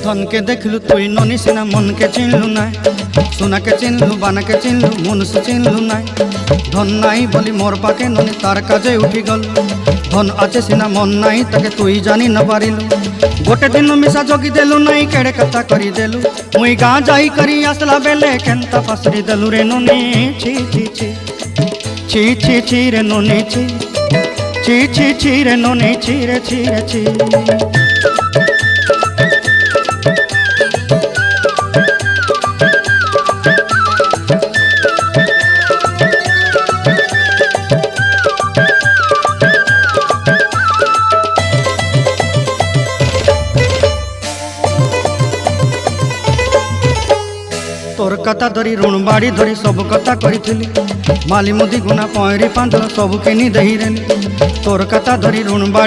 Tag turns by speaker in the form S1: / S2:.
S1: धन के देखलु तुई ननी सिना मन के चिन्हलु ना सोना के चिन्हलु बाना के चिन्हलु मनुष्य चिन्हलु ना धन नाई बोली मोर पाके ननी तार काजे उठी गल धन आचे सिना मन नाई ताके तुई जानी न पारिलु गोटे दिन मिसा जगी देलु नाई केड़े कथा करी देलु मुई गाँ जाई करी आसला बेले केंता फासरी देलु रे ननी छी छी छी छी छी छी रे ननी छी छी छी छी रे ननी छी रे छी रे छी। तोर कथा धरी ऋण बाड़ी धरी सब कथा करी माली मुदी गुना पहरी पांदर सब किनी दही रेली तोर कथा धरी ऋण बाड़ी